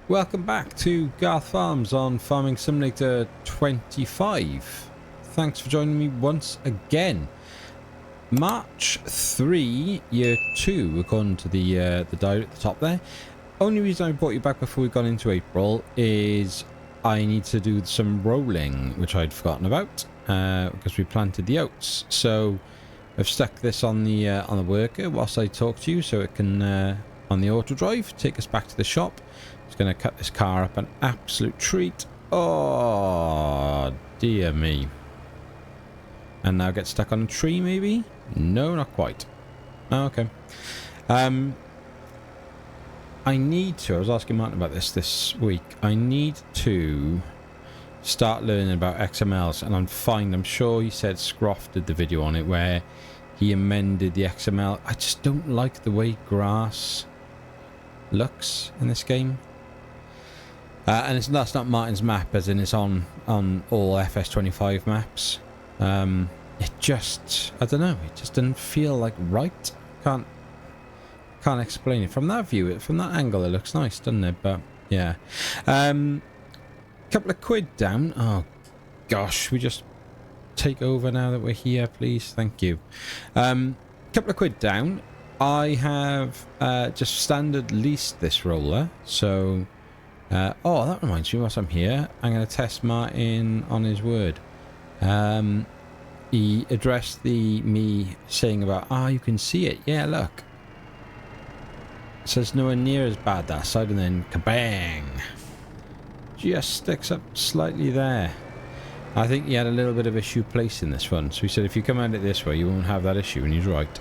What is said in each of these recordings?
Welcome back to Garth Farms on Farming Simulator 25. Thanks for joining me once again. March 3, year 2, according to the diary at the top there. Only reason I brought you back before we got into April is I need to do some rolling, which I'd forgotten about because we planted the oats. So I've stuck this on the worker whilst I talk to you, so it can on the auto drive take us back to the shop. It's going to cut this car up an absolute treat. Oh, dear me. And now get stuck on a tree, maybe? No, not quite. Oh, okay. I need to, I was asking Martin about this week. I need to start learning about XMLs, and I'm sure he said Scroff did the video on it where he amended the XML. I just don't like the way grass looks in this game. And that's not Martin's map, as in it's on all FS25 maps. It just, I don't know, it just doesn't feel like right. Can't explain it. From that view, from that angle, it looks nice, doesn't it? But yeah, couple of quid down. Oh gosh, we just take over now that we're here, please. Thank you. Couple of quid down. I have just standard leased this roller, so. Oh, that reminds me, whilst I'm here, I'm going to test Martin on his word. He addressed me saying about, you can see it. Yeah, look. So it's nowhere near as bad that side, and then kabang. Just sticks up slightly there. I think he had a little bit of issue placing this one. So he said, if you come at it this way, you won't have that issue, and he's right.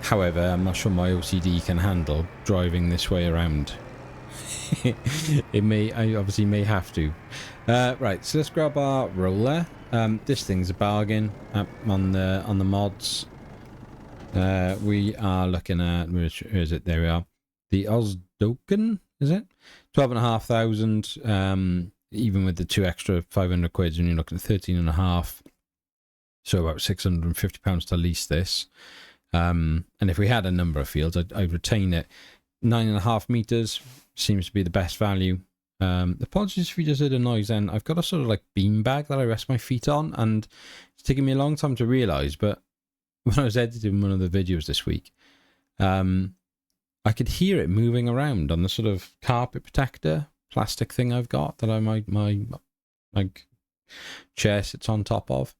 However, I'm not sure my OCD can handle driving this way around. I obviously may have to. Right, so let's grab our roller. This thing's a bargain on the mods. We are looking at, where is it? There we are. The Osdoken, is it? 12,500. Even with the 2 extra 500 quids, and you're looking at 13.5. So about £650 to lease this. And if we had a number of fields, I'd retain it. 9.5 meters seems to be the best value. Apologies if you just heard a noise then. I've got a sort of like bean bag that I rest my feet on, and it's taken me a long time to realise, but when I was editing one of the videos this week, I could hear it moving around on the sort of carpet protector plastic thing I've got that my chair sits on top of.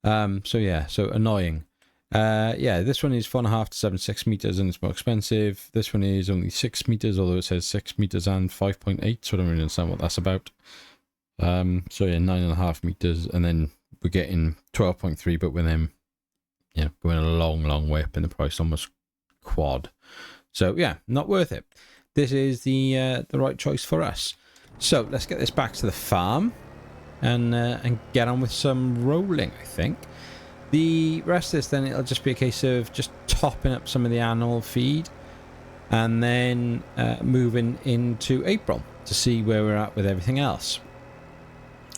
So yeah, so annoying. Yeah, this one is 4.5 to 7.6 meters, and it's more expensive. This one is only 6 meters, although it says 6 meters and 5.8, so I don't really understand what that's about. So yeah, 9.5 meters, and then we're getting 12.3, but with them, you know, going a long way up in the price, almost quad. So yeah, not worth it. This is the right choice for us. So let's get this back to the farm and get on with some rolling, I think. The rest of this, then it'll just be a case of just topping up some of the animal feed and then moving into April to see where we're at with everything else.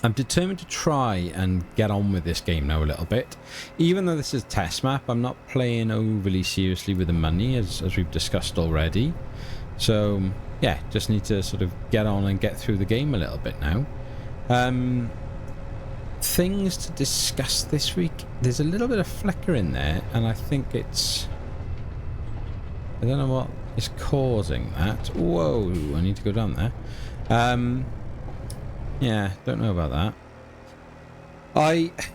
I'm determined to try and get on with this game now a little bit. Even though this is a test map, I'm not playing overly seriously with the money, as we've discussed already. So yeah, just need to sort of get on and get through the game a little bit now. Things to discuss this week. There's a little bit of flicker in there, and I think it's, I don't know what is causing that. Whoa, I need to go down there. Yeah, don't know about that.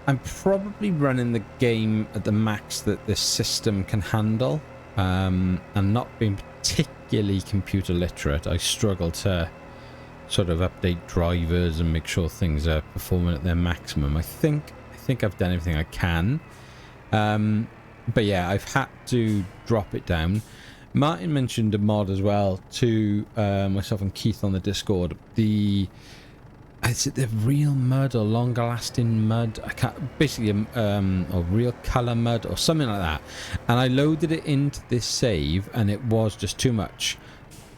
I'm probably running the game at the max that this system can handle. And not being particularly computer literate, I struggle to sort of update drivers and make sure things are performing at their maximum. I think I've done everything I can. But yeah, I've had to drop it down. Martin mentioned a mod as well to myself and Keith on the Discord. Is it the real mud or longer lasting mud? I can't, basically or real color mud or something like that. And I loaded it into this save, and it was just too much.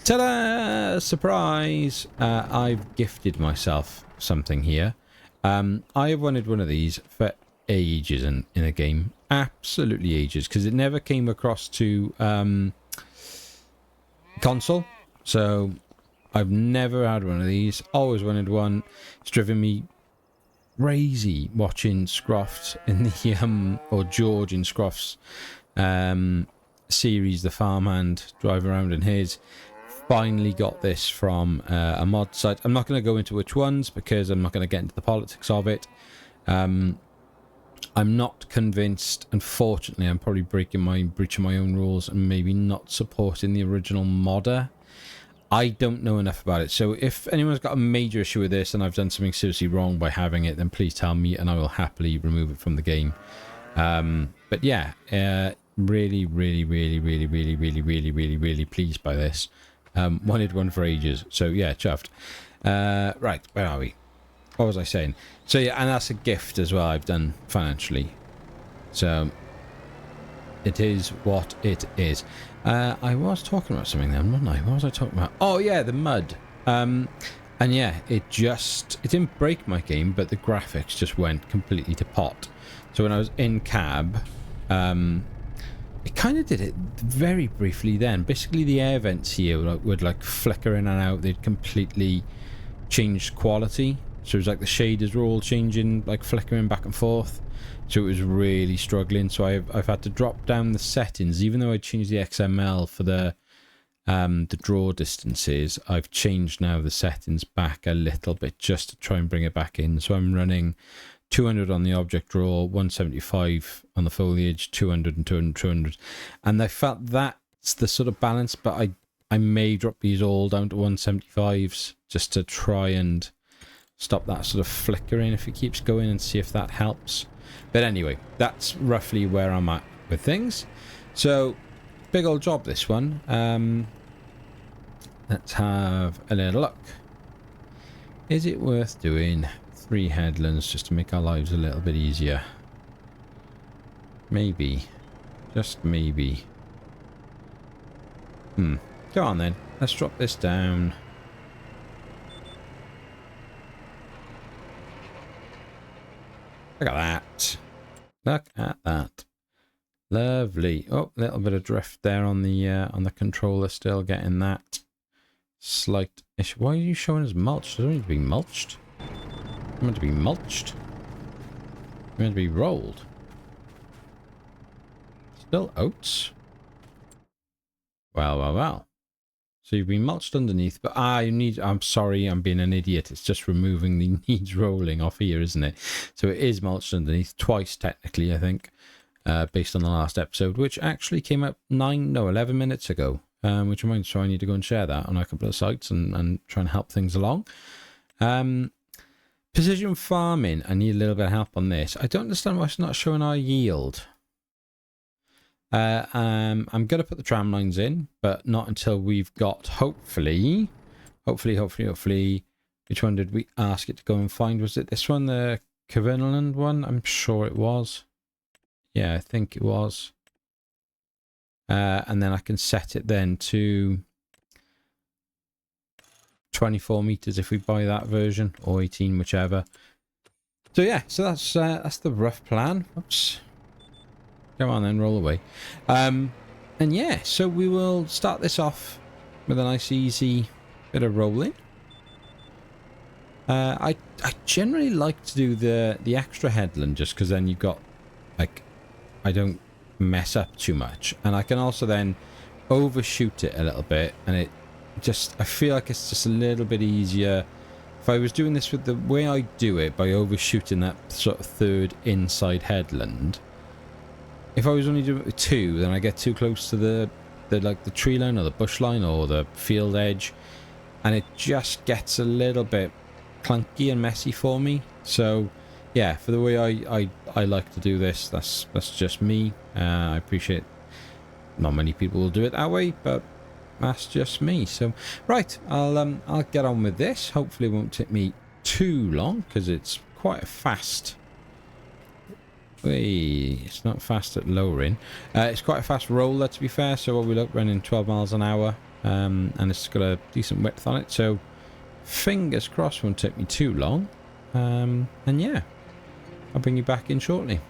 Ta-da! Surprise! I've gifted myself something here. I have wanted one of these for ages in a game. Absolutely ages, because it never came across to console. So I've never had one of these. Always wanted one. It's driven me crazy watching Scroft in the or George in Scroft's series, the farmhand, drive around in his. Finally got this from a mod site. I'm not going to go into which ones because I'm not going to get into the politics of it. I'm not convinced. Unfortunately, I'm probably breaching my own rules and maybe not supporting the original modder. I don't know enough about it. So if anyone's got a major issue with this and I've done something seriously wrong by having it, then please tell me and I will happily remove it from the game. But yeah, really pleased by this. Wanted one for ages. So yeah, chuffed. Right, where are we? What was I saying? So yeah, and that's a gift as well I've done financially. So it is what it is. I was talking about something then, wasn't I? What was I talking about? Oh yeah, the mud. And yeah, it didn't break my game, but the graphics just went completely to pot. So when I was in cab, it kind of did it very briefly then. Basically the air vents here would like flicker in and out. They'd completely changed quality. So it was like the shaders were all changing, like flickering back and forth. So it was really struggling. So I've had to drop down the settings, even though I changed the XML for the draw distances. I've changed now the settings back a little bit just to try and bring it back in. So I'm running 200 on the object draw, 175 on the foliage, 200 and 200, 200. And I felt that's the sort of balance, but I may drop these all down to 175s just to try and stop that sort of flickering if it keeps going and see if that helps. But anyway, that's roughly where I'm at with things. So, big old job this one. Let's have a little look. Is it worth doing 3 headlands just to make our lives a little bit easier? Maybe. Just maybe. Go on then. Let's drop this down. Look at that. Look at that. Lovely. Oh, a little bit of drift there on the controller. Still getting that slight issue. Why are you showing us mulched? Doesn't need to be mulched. It's meant to be mulched. It's meant to be rolled. Still oats. Well. So you've been mulched underneath, but I'm sorry, I'm being an idiot. It's just removing the needs rolling off here, isn't it? So it is mulched underneath twice, technically, I think, based on the last episode, which actually came up 11 minutes ago, which reminds me, so I need to go and share that on a couple of sites and try and help things along. Precision farming, I need a little bit of help on this. I don't understand why it's not showing our yield. I'm going to put the tram lines in, but not until we've got, hopefully, which one did we ask it to go and find? Was it this one, the Cavernaland one? I'm sure it was. Yeah, I think it was. And then I can set it then to 24 meters if we buy that version, or 18, whichever. So yeah, so that's the rough plan. Oops. Come on then, roll away. And yeah, so we will start this off with a nice easy bit of rolling. I generally like to do the extra headland just because then you've got, like, I don't mess up too much. And I can also then overshoot it a little bit, and it just, I feel like it's just a little bit easier. If I was doing this with the way I do it, by overshooting that sort of third inside headland, if I was only doing it with 2, then I get too close to the tree line or the bush line or the field edge, and it just gets a little bit clunky and messy for me. So yeah, for the way I like to do this, that's just me. I appreciate not many people will do it that way, but that's just me. So right, I'll get on with this. Hopefully it won't take me too long because it's quite a fast. It's not fast at lowering. It's quite a fast roller, to be fair. So what we look, running 12 miles an hour, and it's got a decent width on it. So fingers crossed, won't take me too long. And yeah, I'll bring you back in shortly.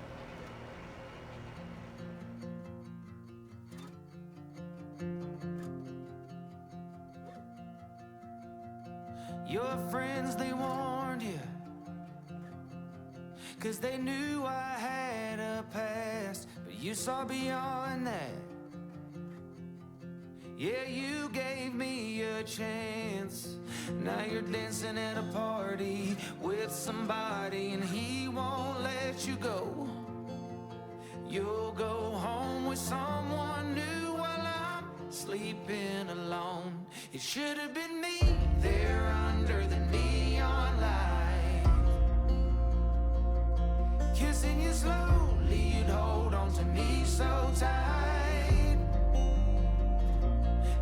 'cause they knew I had a past, but you saw beyond that. Yeah, you gave me a chance. Now you're dancing at a party with somebody and he won't let you go. You'll go home with someone new while I'm sleeping alone. It should have been me there under the neon light, kissing you slowly, you'd hold on to me so tight,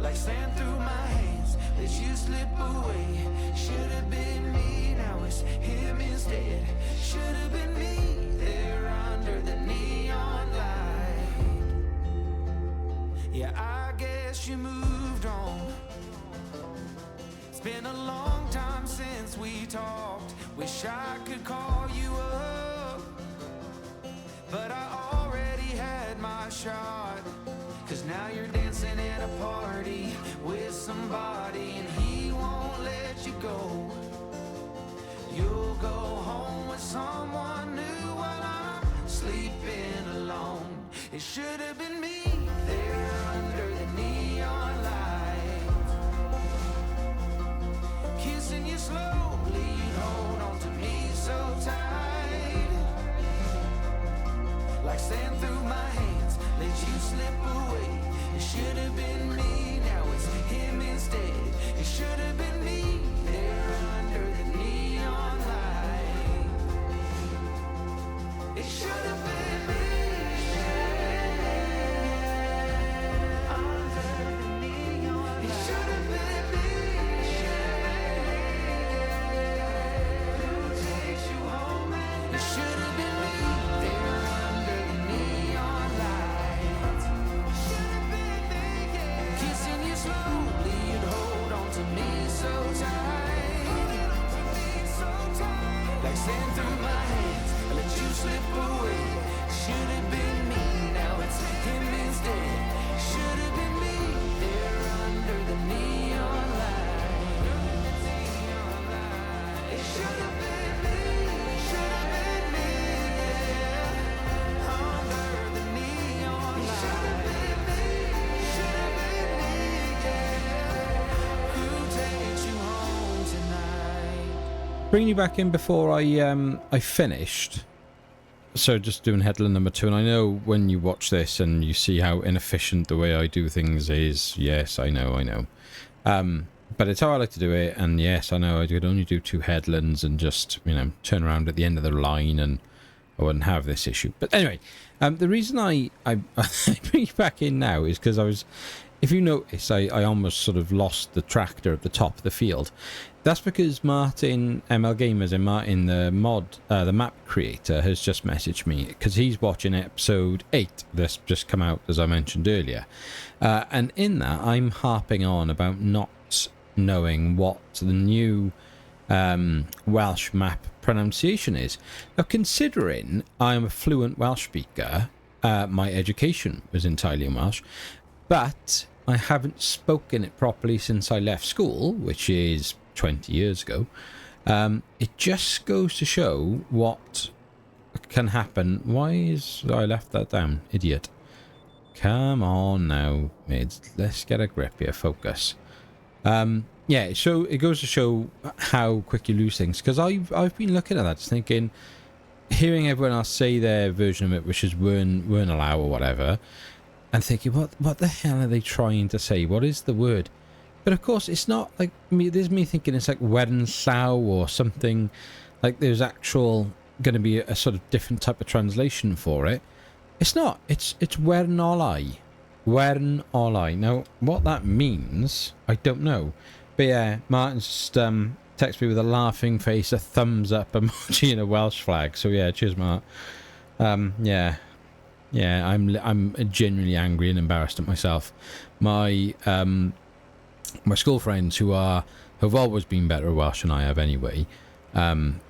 like sand through my hands, let you slip away. Should have been me, now it's him instead. Should have been me there under the neon light. Yeah, I guess you moved on. It's been a long time since we talked. Wish I could call you up, but I already had my shot. 'Cause now you're dancing at a party with somebody and he won't let you go. You'll go home with someone new while I'm sleeping alone. It should have been me there under the neon light, kissing you slowly, you'd hold on to me so tight, like sand through my hands, let you slip away. It should have been me, now it's him instead. It should have been me there under the neon light. It should have been me under the neon light. It should have been me. Who takes you home at night? It should have been me there under the neon light. Should have been me, yeah. Kissing you slowly, you'd hold on to me so tight, like sand through my hands, I let you slip away. Should have been me, now it's him instead. Should have been me there under the neon light. It should have been me, should have been me, yeah. Under the neon light. Should have been me, yeah. Who takes you home tonight? Bringing you back in before I finished. So just doing headline number 2, and I know when you watch this and you see how inefficient the way I do things is. Yes, I know. But it's how I like to do it, and yes, I know I could only do 2 headlands and just, turn around at the end of the line and I wouldn't have this issue. But anyway, the reason I bring you back in now is because if you notice, I almost sort of lost the tractor at the top of the field. That's because Martin, ML Gamers, and Martin, the map creator, has just messaged me because he's watching episode 8 that's just come out, as I mentioned earlier. And in that, I'm harping on about not knowing what the new Welsh map pronunciation is. Now, considering I'm a fluent Welsh speaker, my education was entirely in Welsh, but I haven't spoken it properly since I left school, which is 20 years ago. It just goes to show what can happen. Why is I left that down? Idiot. Come on now, mids. Let's get a grip here. Focus. Yeah, so it goes to show how quick you lose things. Because I've been looking at that, just thinking, hearing everyone else say their version of it, which is weren't allow or whatever, and thinking, what the hell are they trying to say? What is the word? But of course, it's not like me. There's me thinking it's like Wernslaw or something. Like there's actual going to be a sort of different type of translation for it. It's not. It's Wernolai. Wernolai. Now, what that means, I don't know. But yeah, Martin's just texted me with a laughing face, a thumbs up emoji, and a Welsh flag. So yeah, cheers, Mart. Yeah, I'm genuinely angry and embarrassed at myself. My school friends who've always been better at Welsh than I have anyway,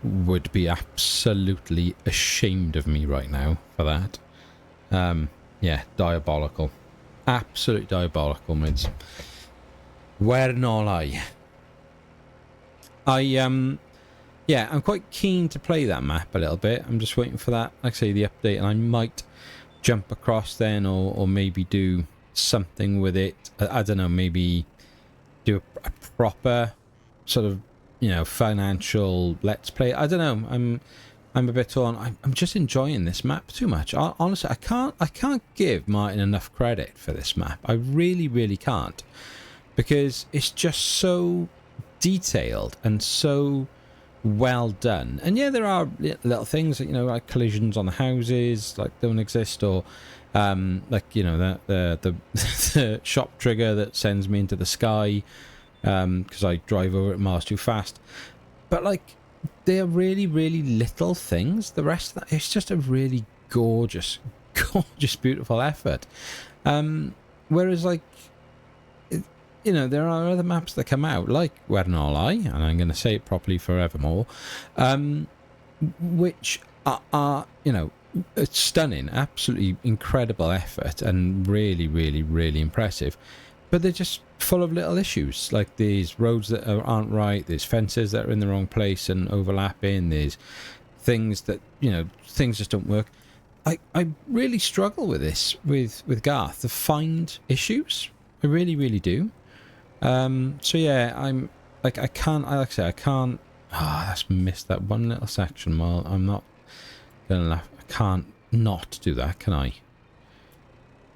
would be absolutely ashamed of me right now for that. Yeah, diabolical. Absolutely diabolical, mids. Wernolai. yeah, I'm quite keen to play that map a little bit. I'm just waiting for that, like I say, the update, and I might jump across then, or maybe do something with it. I don't know, maybe do a proper sort of, you know, financial let's play. I don't know. I'm a bit torn. I'm just enjoying this map too much. Honestly, I can't give Martin enough credit for this map. I really can't, because it's just so detailed and so well done. And yeah, there are little things that, you know, like collisions on the houses like don't exist, or like, you know, the the shop trigger that sends me into the sky because I drive over it miles too fast. But like, they're really little things. The rest of that, it's just a really gorgeous beautiful effort. Whereas like, you know, there are other maps that come out, like Wernolai, and I'm going to say it properly forevermore, which are, you know, it's stunning, absolutely incredible effort, and really impressive. But they're just full of little issues, like these roads that aren't right, there's fences that are in the wrong place and overlapping, there's things that, you know, things just don't work. I really struggle with this, with Garth, to find issues. I really do. So yeah, I'm like, I can't, like I say, I can't, I just missed that one little section. Well, I'm not gonna laugh. I can't not do that, can I?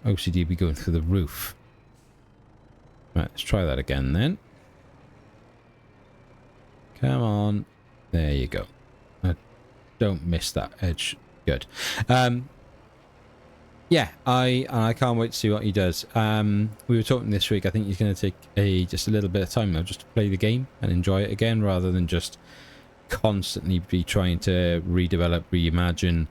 OCD be going through the roof. Right, let's try that again then. Come on. There you go. Don't miss that edge. Good. Yeah, I can't wait to see what he does. We were talking this week, I think he's going to take just a little bit of time now just to play the game and enjoy it again, rather than just constantly be trying to redevelop, reimagine,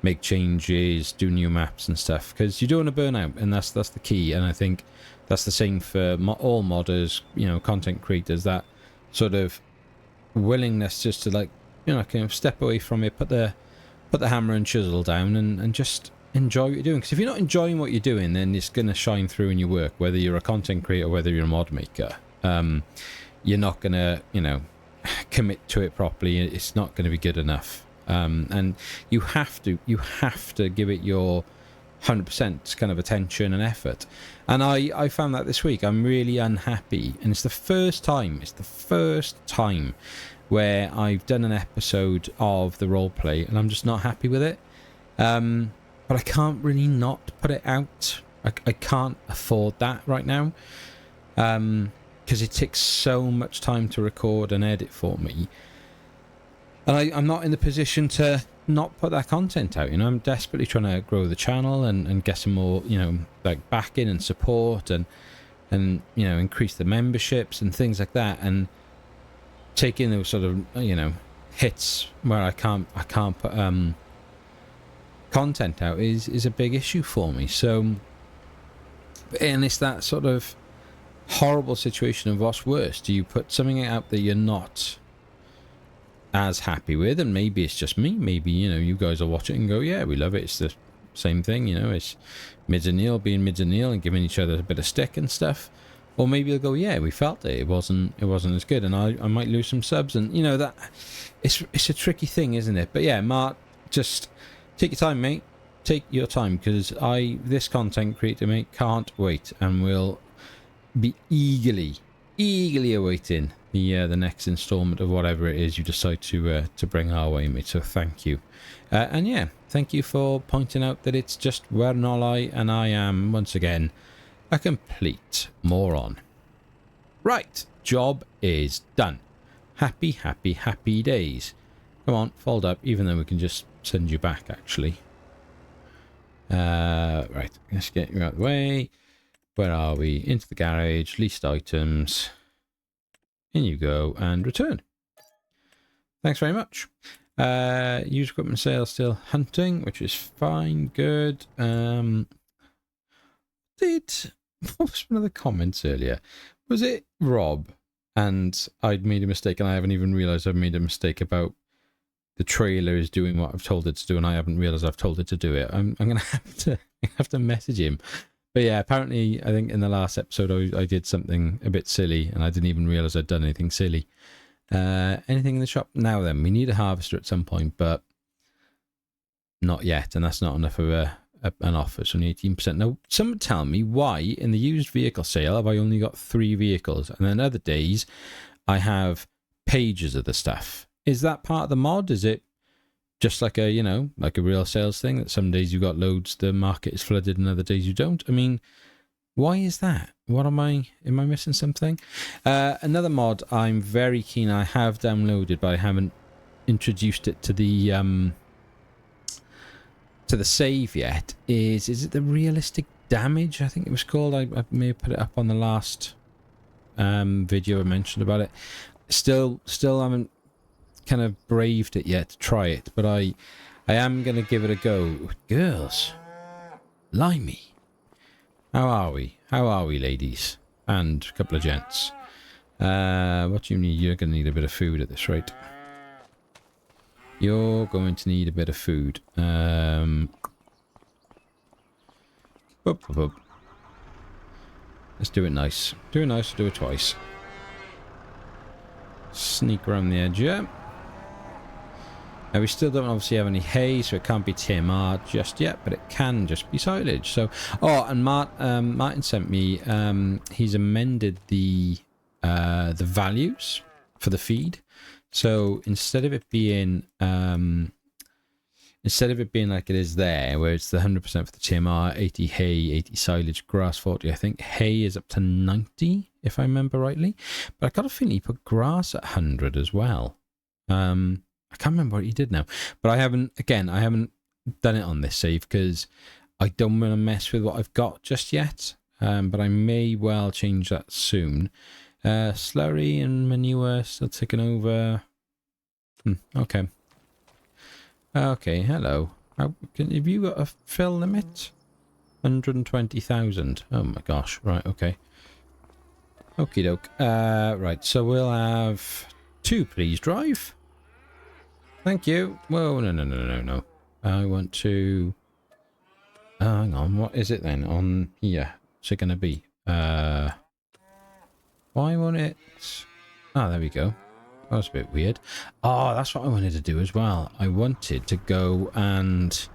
make changes, do new maps and stuff, because you don't want to burn out, and that's the key. And I think that's the same for all modders, you know, content creators, that sort of willingness just to, like, you know, kind of step away from it, put the hammer and chisel down, and just enjoy what you're doing. Because if you're not enjoying what you're doing, then it's going to shine through in your work, whether you're a content creator, whether you're a mod maker. You're not going to, you know, commit to it properly. It's not going to be good enough. And you have to give it your 100% kind of attention and effort. And I found that this week. I'm really unhappy, and it's the first time where I've done an episode of the roleplay and I'm just not happy with it. But I can't really not put it out. I can't afford that right now, because it takes so much time to record and edit for me, and I'm not in the position to not put that content out. You know, I'm desperately trying to grow the channel and get some more, you know, like backing and support, and you know, increase the memberships and things like that, and taking those sort of, you know, hits where I can't put content out is a big issue for me. So, and it's that sort of horrible situation of what's worse. Do you put something out that you're not as happy with, and maybe it's just me, maybe, you know, you guys will watch it and go, yeah, we love it, it's the same thing, you know, it's Mids and Neil being Mids and Neil and giving each other a bit of stick and stuff. Or maybe they'll go, yeah, we felt it wasn't as good, and I might lose some subs, and you know, that it's a tricky thing, isn't it? But yeah, Mark, just take your time, mate. Take your time, because this content creator, mate, can't wait, and will be eagerly awaiting the next installment of whatever it is you decide to bring our way, mate. So thank you, and yeah, thank you for pointing out that it's just Wernolai, and I am once again a complete moron. Right, job is done. Happy days. Come on, fold up, even though we can just send you back, actually. Right, let's get you out of the way. Where are we? Into the garage, leased items. In you go, and return. Thanks very much. Used equipment sales still hunting, which is fine, good. What was one of the comments earlier? Was it Rob? And I'd made a mistake, and I haven't even realised I've made a mistake about the trailer is doing what I've told it to do, and I haven't realised I've told it to do it. I'm gonna have to message him. But yeah, apparently, I think in the last episode I did something a bit silly, and I didn't even realise I'd done anything silly. Anything in the shop? Now then, we need a harvester at some point, but not yet, and that's not enough of an offer. It's only 18%. Now, someone tell me why in the used vehicle sale have I only got 3 vehicles, and then other days I have pages of the stuff. Is that part of the mod? Is it just like a, like a real sales thing, that some days you got loads, the market is flooded, and other days you don't? I mean, why is that? Am I missing something? Another mod I'm very keen, I have downloaded, but I haven't introduced it to the save yet, is it the realistic damage, I think it was called? I may have put it up on the last video I mentioned about it. Still haven't kind of braved it yet to try it, but I am going to give it a go. Girls, limey, how are we, ladies, and a couple of gents? What do you need? You're going to need a bit of food at this rate. You're going to need a bit of food. Let's do it nice. Do it nice, do it twice. Sneak around the edge, yeah. Now, we still don't obviously have any hay, so it can't be TMR just yet, but it can just be silage. So, and Martin sent me, he's amended the values for the feed. So instead of it being like it is there, where it's the 100% for the TMR, 80 hay, 80 silage, grass 40, I think hay is up to 90, if I remember rightly. But I got a feeling he put grass at 100 as well. I can't remember what he did now. But I haven't done it on this save because I don't want to mess with what I've got just yet. But I may well change that soon. Slurry and manure still taking over. Okay. Okay, hello. Have you got a fill limit? 120,000. Oh my gosh. Right, okay. Okie doke. Right, so we'll have 2, please, drive. Thank you. Whoa, no. I want to... hang on, what is it then on here? What's it going to be? Why won't it... Ah, there we go. That was a bit weird. Oh, that's what I wanted to do as well. I wanted to go and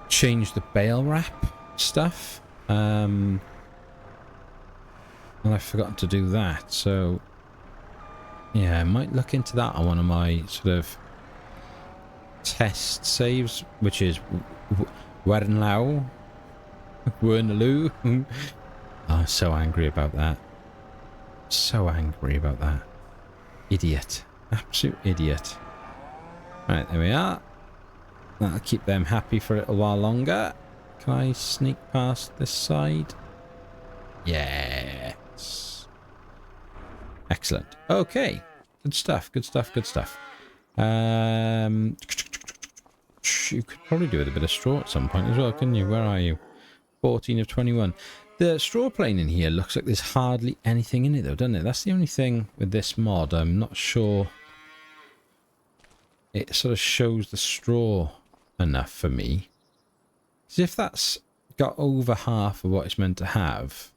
change the bale wrap stuff. And I've forgotten to do that. So, yeah, I might look into that on one of my sort of test saves, which is Wernlau. Wernaloo. I'm so angry about that. So angry about that. Idiot. Absolute idiot. Right, there we are. That'll keep them happy for a little while longer. Can I sneak past this side? Yes. Excellent. Okay. Good stuff, good stuff, good stuff. You could probably do with a bit of straw at some point as well, couldn't you? Where are you? 14 of 21. The straw plane in here looks like there's hardly anything in it though, doesn't it? That's the only thing with this mod. I'm not sure it sort of shows the straw enough for me. As if that's got over half of what it's meant to have.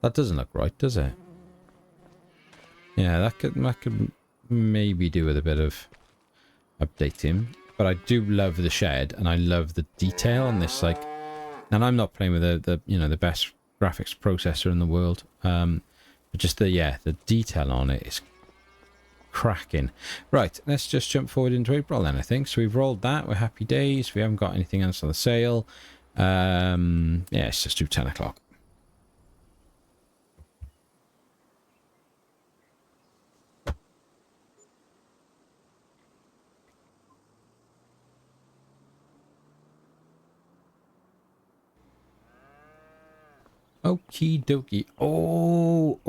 That doesn't look right, does it? Yeah, that could maybe do with a bit of updating. But I do love the shed, and I love the detail on this, like... And I'm not playing with the best graphics processor in the world, but just the detail on it is cracking. Right, let's just jump forward into April then, I think. So we've rolled that. We're happy days. We haven't got anything else on the sale. Yeah, let's just do 10 o'clock. Okie dokie. Oh.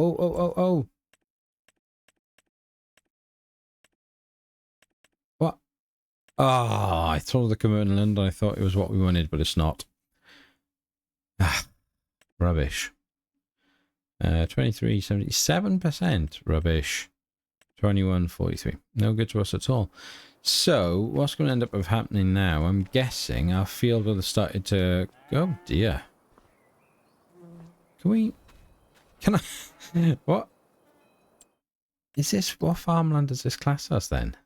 What? Ah, I thought of the Cumberland and I thought it was what we wanted, but it's not. Ah, rubbish. 23, 77%. Rubbish. 21, 43. No good to us at all. So, what's going to end up happening now? I'm guessing our field will have started to... Oh, dear. Can I... What? Is this, what farmland does this class as then?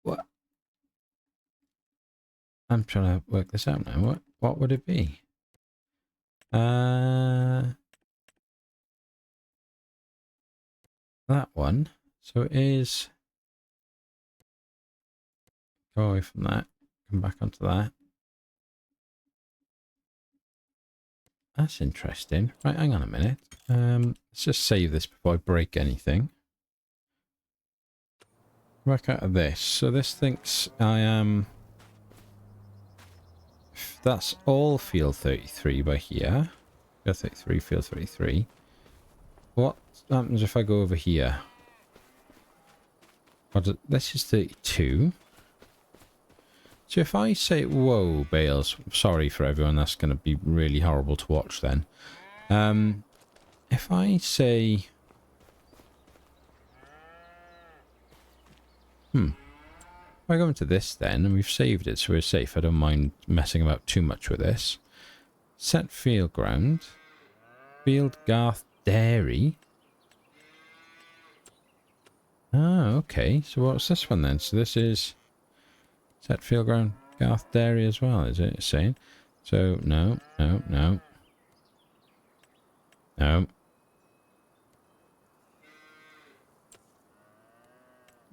What? I'm trying to work this out now. What would it be? That one. So it is, go away from that, come back onto that. That's interesting. Right, hang on a minute. Let's just save this before I break anything. Work out of this. So this thinks I am... That's all field 33 by here. Field 33, field 33. What happens if I go over here? This is 32. So if I say, whoa, bales, sorry for everyone, that's going to be really horrible to watch then. If I say... If I go into this then, and we've saved it so we're safe, I don't mind messing about too much with this. Set field ground. Field Garth Dairy. Ah, okay. So what's this one then? So this is set field ground Garth Dairy as well, is it saying? So no.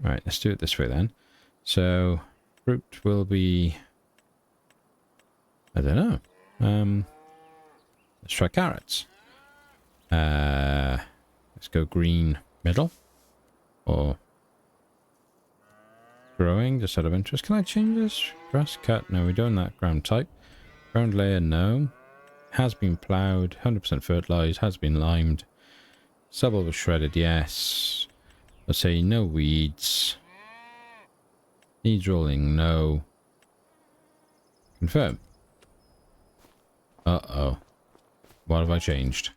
Right, let's do it this way then. So fruit will be, I don't know. Let's try carrots. Let's go green middle. Or growing, just out of interest. Can I change this? Grass cut, no, we're doing that. Ground type. Ground layer, no. Has been ploughed, 100% fertilised, has been limed. Stubble was shredded, yes. Let's say no weeds. Needs rolling, no. Confirm. Uh-oh. What have I changed?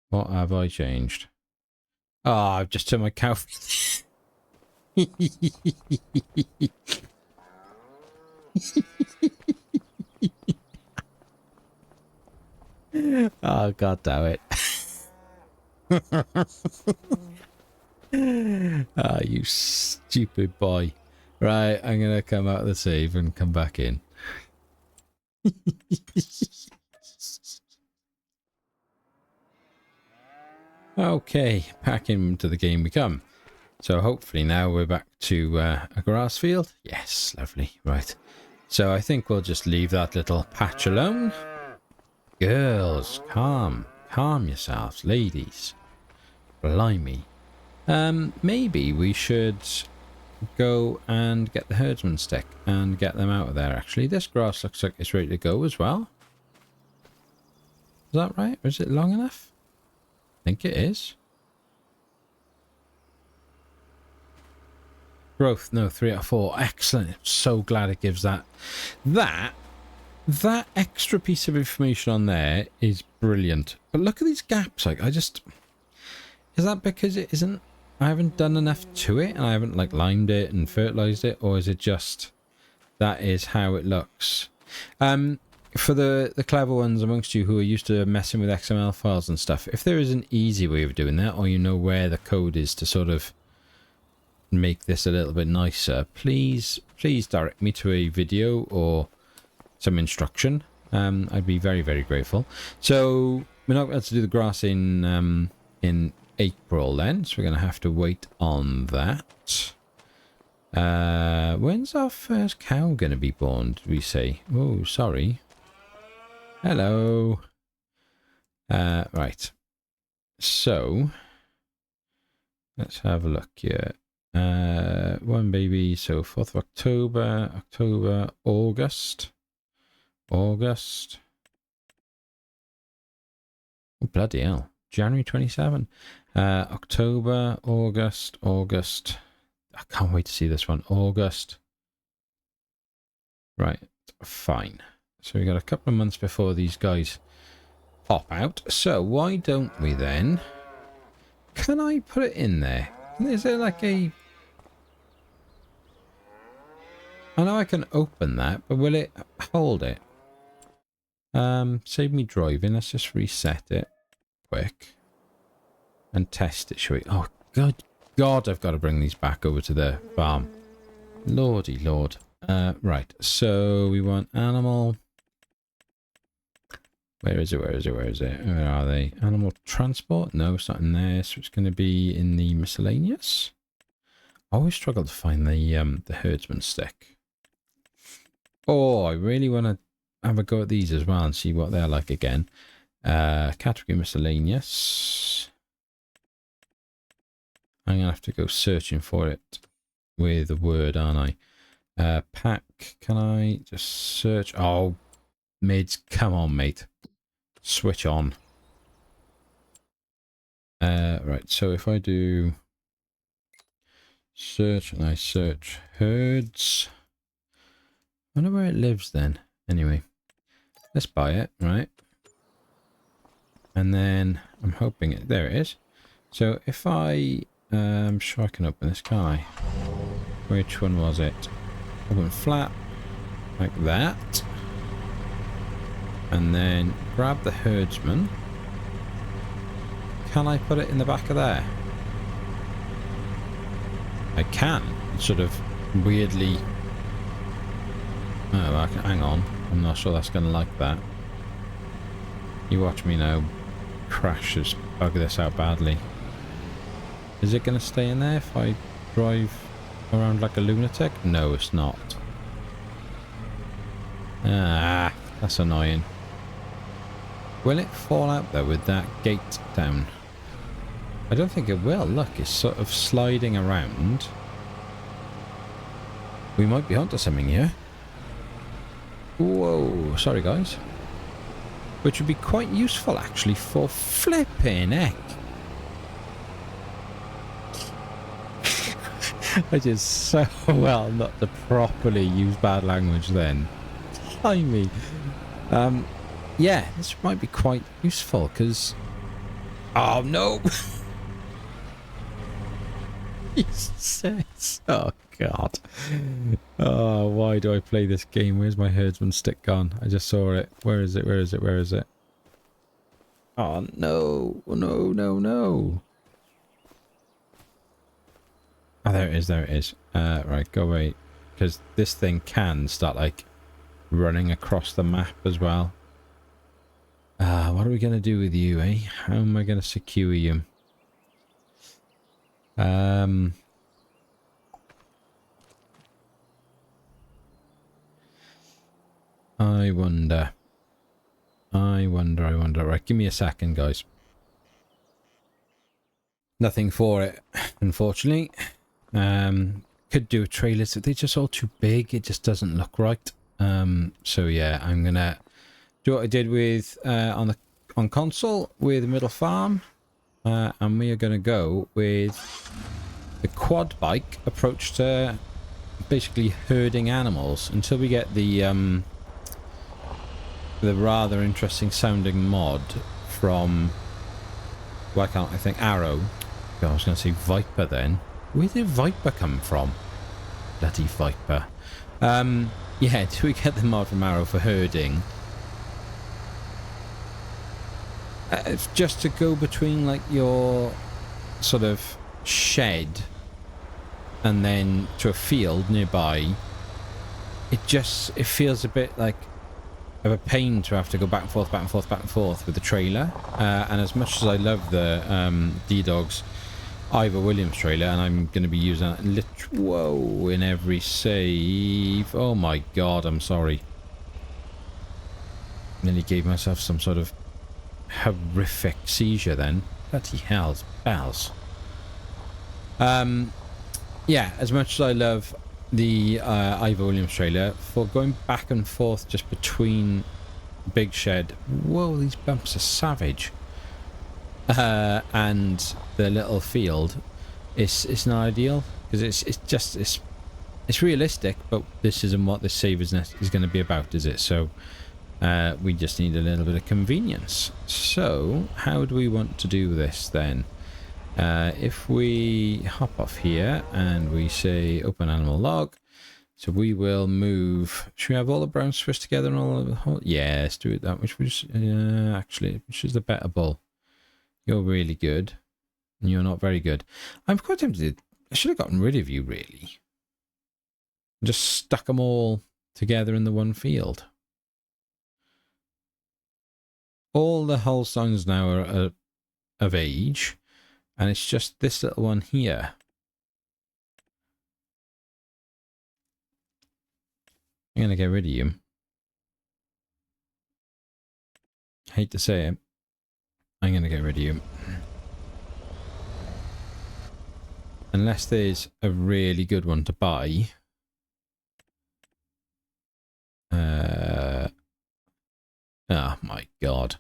What have I changed? Oh, I've just turned my cow... Oh, god damn it. Ah, you stupid boy. Right, I'm gonna come out of the save and come back in. Okay, back into the game we come. So hopefully now we're back to a grass field. Yes, lovely. Right. So I think we'll just leave that little patch alone. Girls, calm. Calm yourselves, ladies. Blimey. Maybe we should go and get the herdsman stick and get them out of there, actually. This grass looks like it's ready to go as well. Is that right? Or is it long enough? I think it is. Growth, no, 3 out of 4. Excellent. I'm so glad it gives that. That extra piece of information on there is brilliant. But look at these gaps. Like, is that because it isn't, I haven't done enough to it and I haven't like limed it and fertilized it, or is it just that is how it looks? For the clever ones amongst you who are used to messing with XML files and stuff, if there is an easy way of doing that, or you know where the code is to sort of make this a little bit nicer, please direct me to a video or some instruction. I'd be very, very grateful. So we're not going to do the grass in April then, so we're going to have to wait on that. When's our first cow going to be born, did we say? Oh, sorry. Hello. Right. So let's have a look here. One baby, so 4th of October, August. Oh, bloody hell. January 27. October, August. I can't wait to see this one. August. Right, fine. So we got a couple of months before these guys pop out. So why don't we then... Can I put it in there? Is there like a... I know I can open that, but will it hold it? Save me driving. Let's just reset it quick and test it, shall we? Oh, good God, I've got to bring these back over to the farm. Lordy Lord. Right, so we want animal. Where is it? Where is it? Where is it? Where are they? Animal transport? No, it's not in there. So it's going to be in the miscellaneous. I always struggle to find the herdsman stick. Oh, I really want to have a go at these as well and see what they're like again. Category miscellaneous. I'm going to have to go searching for it with a word, aren't I? Pack. Can I just search? Oh, mids. Come on, mate. Switch on. Right, so if I do search and I search herds, I wonder where it lives then. Anyway, let's buy it, right? And then I'm hoping it, there it is. So if I, I'm sure I can open this, can't I? Which one was it? Open flap, like that. And then grab the herdsman. Can I put it in the back of there? I can. It's sort of weirdly... Oh, hang on. I'm not sure that's going to like that. You watch me now. Crash this, bug this out badly. Is it going to stay in there if I drive around like a lunatic? No, it's not. Ah, that's annoying. Will it fall out though with that gate down? I don't think it will. Look, it's sort of sliding around. We might be onto something here. Whoa, sorry guys. Which would be quite useful actually for flipping heck. I did so well not to properly use bad language then. Blimey. Yeah, this might be quite useful because... Oh no! Jesus. Oh God. Oh, why do I play this game? Where's my herdsman stick gone? I just saw it. Where is it? Where is it? Where is it? Oh no. No, no, no. Oh, there it is. There it is. Right, go away. Because this thing can start like running across the map as well. What are we going to do with you, eh? How am I going to secure you? I wonder. I wonder. Right, give me a second, guys. Nothing for it, unfortunately. Could do a trailer, so they're just all too big. It just doesn't look right. So yeah, I'm gonna do what I did with on console with middle farm, and we are gonna go with the quad bike approach to basically herding animals until we get the rather interesting sounding mod from, why can't I think, Arrow. God, I was going to say Viper then. Where did Viper come from? Bloody Viper. Yeah, do we get the mod from Arrow for herding? Just to go between like your sort of shed and then to a field nearby. It feels a bit like of a pain to have to go back and forth, back and forth, back and forth with the trailer. And as much as I love the D-Dog's Ivor Williams trailer, and I'm going to be using that whoa, in every save. Oh my God, I'm sorry. Nearly gave myself some sort of horrific seizure then. Bloody hell's bells. Yeah, as much as I love the Ivor Williams trailer, for going back and forth just between Big Shed, whoa, these bumps are savage, and the little field, it's not ideal because it's realistic, but this isn't what this save is going to be about, is it? So we just need a little bit of convenience. So how do we want to do this then? If we hop off here and we say open animal log, So we will move. Should we have all the brown Swiss together and all of the whole? Yeah, let's do it that. Which actually, which is the better bull? You're really good, and you're not very good. I'm quite tempted. I should have gotten rid of you, really. Just stuck them all together in the one field. All the Holsteins now are of age, and it's just this little one here. I'm going to get rid of you. Hate to say it. I'm going to get rid of you. Unless there's a really good one to buy. Oh my god.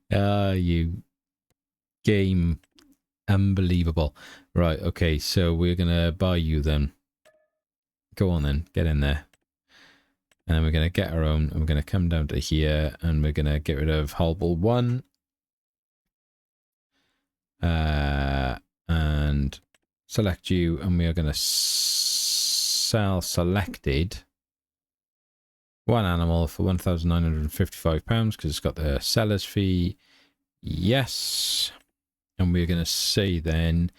You game. Unbelievable. Right, okay, so we're gonna buy you then. Go on then, get in there. And then we're gonna get our own, and we're gonna come down to here, and we're gonna get rid of Hullbull 1. And select you, and we are gonna sell selected one animal for £1,955 because it's got the seller's fee. Yes. And we're going to say then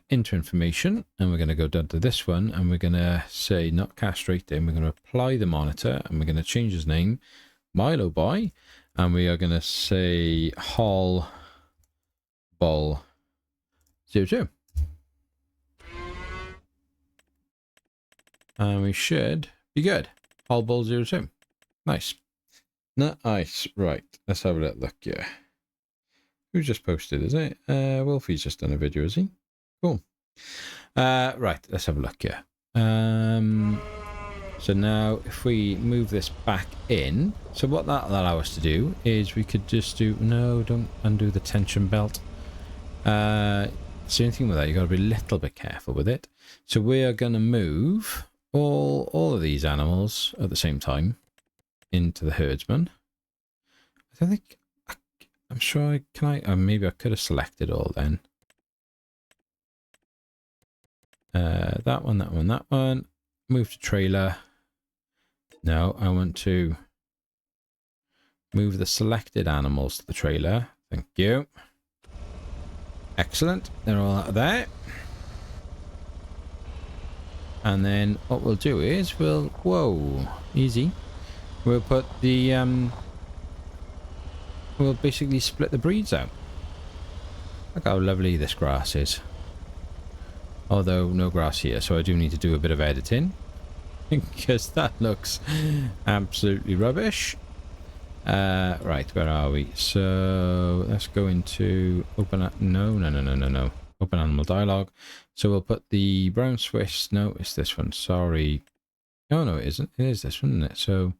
enter information, and we're going to go down to this one, and we're going to say not castrated. We're going to apply the monitor, and we're going to change his name, Milo Boy, and we are going to say Hull Bull 02. And we should be good. Hull Bull 02. Nice. Nice. Right. Let's have a little look here. Who just posted, is it? Wolfie's just done a video, is he? Cool. Right. Let's have a look here. So now if we move this back in, so what that'll allow us to do is we could just do, no, don't undo the tension belt. So anything with that, you've got to be a little bit careful with it. So we are going to move all of these animals at the same time into the herdsman. I don't think, I'm sure maybe I could have selected all then. That one, that one, that one. Move to trailer. No, I want to move the selected animals to the trailer. Thank you. Excellent. They're all out of there. And then what we'll do is whoa, easy. We'll put the, we'll basically split the breeds out. Look how lovely this grass is. Although no grass here, so I do need to do a bit of editing. Because that looks absolutely rubbish. Right, where are we? So let's go into open, no. Open animal dialogue. So we'll put the brown Swiss. No, it's this one. Sorry. No, it isn't. It is this one, isn't it? So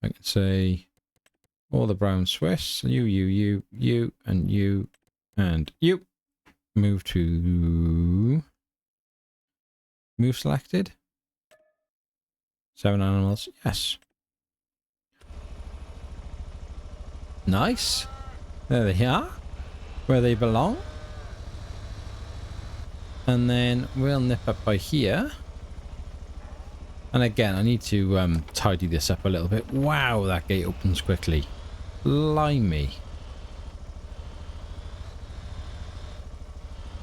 I can say all the brown Swiss. You, and you, and you. Move selected. 7 animals. Yes. Nice. There they are. Where they belong. And then we'll nip up by here. And again, I need to tidy this up a little bit. Wow, that gate opens quickly. Blimey.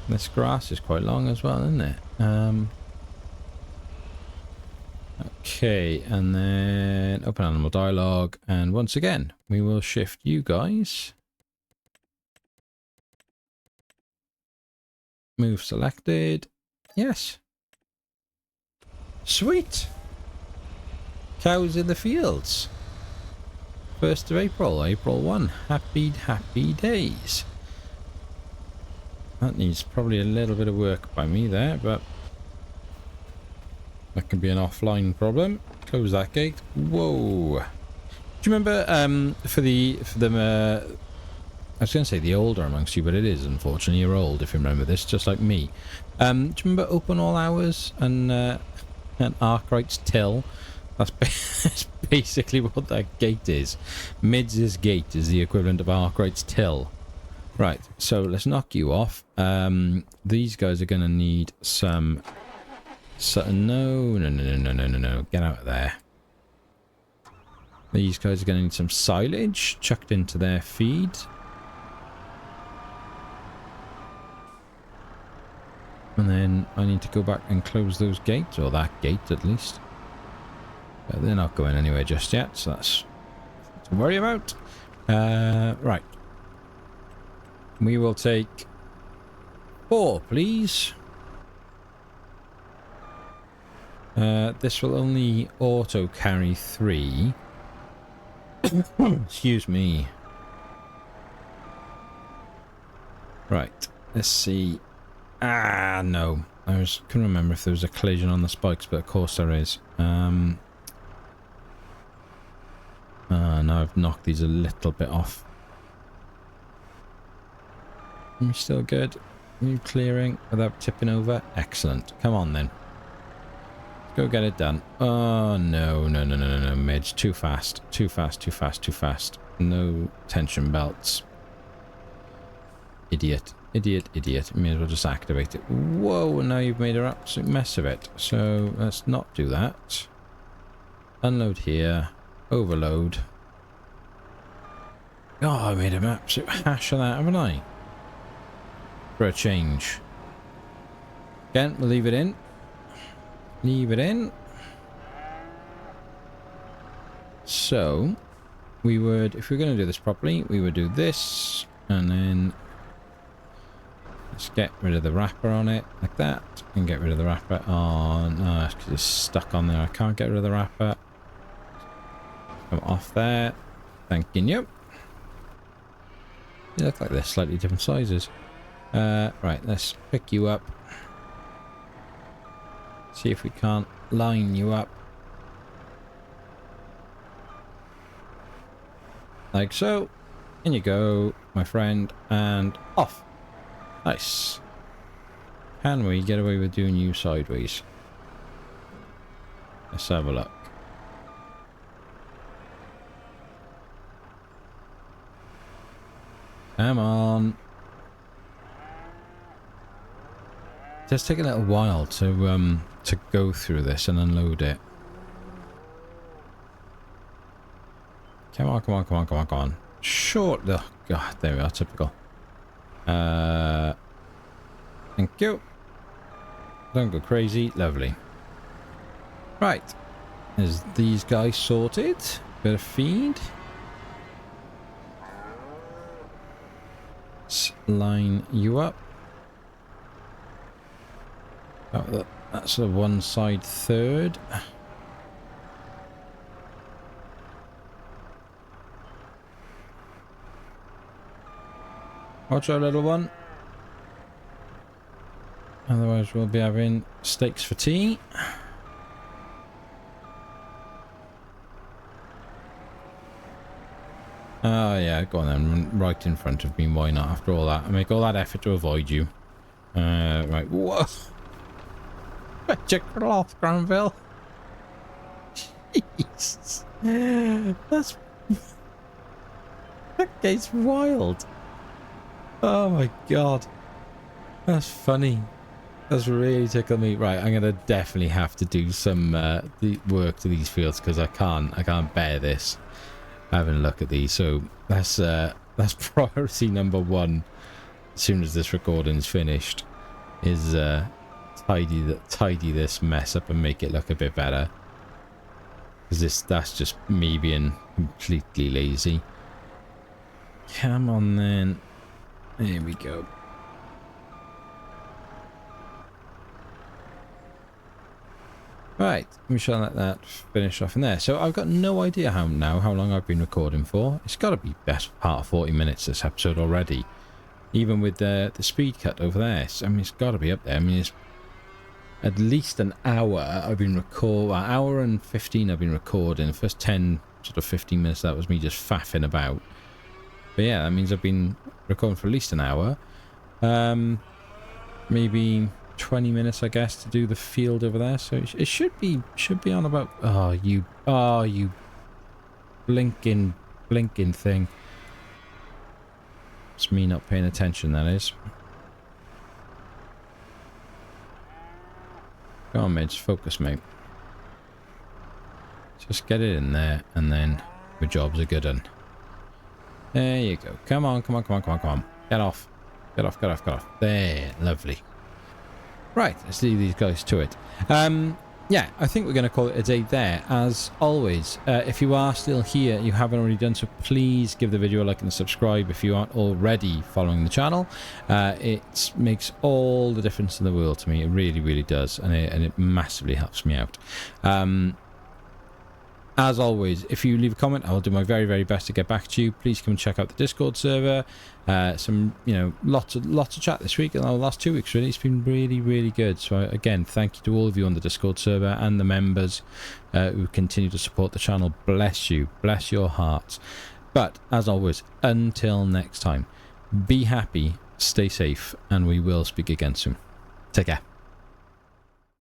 This grass is quite long as well, isn't it? Okay, and then open animal dialogue. And once again, we will shift you guys. Move selected. Yes. Sweet. Cows in the fields. 1st of April, April 1. Happy days. That needs probably a little bit of work by me there, but that can be an offline problem. Close that gate. Whoa. Do you remember for the I was going to say the older amongst you, but it is, unfortunately. You're old if you remember this, just like me. Do you remember open all hours and Arkwright's till? That's basically what that gate is. Mids' gate is the equivalent of Arkwright's till. Right, so let's knock you off. These guys are going to need some... No. Get out of there. These guys are going to need some silage chucked into their feed. And then I need to go back and close those gates, or that gate at least. But they're not going anywhere just yet, so that's nothing to worry about. Right. We will take 4, please. This will only auto carry 3. Excuse me. Right, let's see. Ah, no. Couldn't remember if there was a collision on the spikes, but of course there is. Now I've knocked these a little bit off. Are we still good? Are you clearing without tipping over? Excellent. Come on then. Go get it done. Oh, no, Midge. Too fast. Too fast. No tension belts. Idiot. May as well just activate it. Whoa, now you've made an absolute mess of it. So, let's not do that. Unload here. Overload. Oh, I made an absolute hash of that, haven't I? For a change. Again, we'll leave it in. Leave it in. So, we would, if we we're going to do this properly, we would do this, and then let's get rid of the wrapper on it, like that, and get rid of the wrapper. Oh, no, it's stuck on there. I can't get rid of the wrapper. Come off there. Thanking you. They look like they're slightly different sizes. Right, let's pick you up. See if we can't line you up. Like so. In you go, my friend, and off. Nice. Can we get away with doing you sideways? Let's have a look. Come on. It does take a little while to go through this and unload it. Come on. Short. Oh, God, there we are. Typical. Thank you. Don't go crazy. Lovely. Right. Is these guys sorted? Bit of feed. Let's line you up. Oh, that's a one side third. Watch out, little one. Otherwise we'll be having steaks for tea. Oh yeah, go on then, right in front of me, why not? After all that, I make all that effort to avoid you. Right, whoa! Check it off, Granville. Jesus. That game's wild. Oh my god. That's funny. That's really tickled me. Right, I'm gonna definitely have to do some the work to these fields because I can't bear this. Having a look at these. So that's priority number 1. As soon as this recording's finished, is tidy this mess up and make it look a bit better. Because that's just me being completely lazy. Come on then. There we go. Right, we shall let that finish off in there. So I've got no idea how long I've been recording for. It's got to be best part of 40 minutes this episode already. Even with the speed cut over there. I mean, it's got to be up there. I mean, it's at least an hour I've been hour and 15 I've been recording. The first 10, sort of 15 minutes, that was me just faffing about. But yeah, that means I've been recording for at least an hour. Maybe 20 minutes, I guess, to do the field over there. So it should be on about... Oh, you blinking thing. That's me not paying attention, that is. Go on, mate. Focus, mate. Just get it in there, and then the job's a good one. There you go. Come on, come on, come on, come on, come on. Get off. Get off, get off, get off. There. Lovely. Right, let's leave these guys to it. Yeah, I think we're going to call it a day there. As always, if you are still here, you haven't already done so, please give the video a like and subscribe if you aren't already following the channel. It makes all the difference in the world to me. It really, really does, and it massively helps me out. As always, if you leave a comment, I will do my very, very best to get back to you. Please come and check out the Discord server. Some, lots of chat this week, and the last 2 weeks really. It's been really, really good. So again, thank you to all of you on the Discord server and the members who continue to support the channel. Bless you, bless your hearts. But as always, until next time, be happy, stay safe, and we will speak again soon. Take care.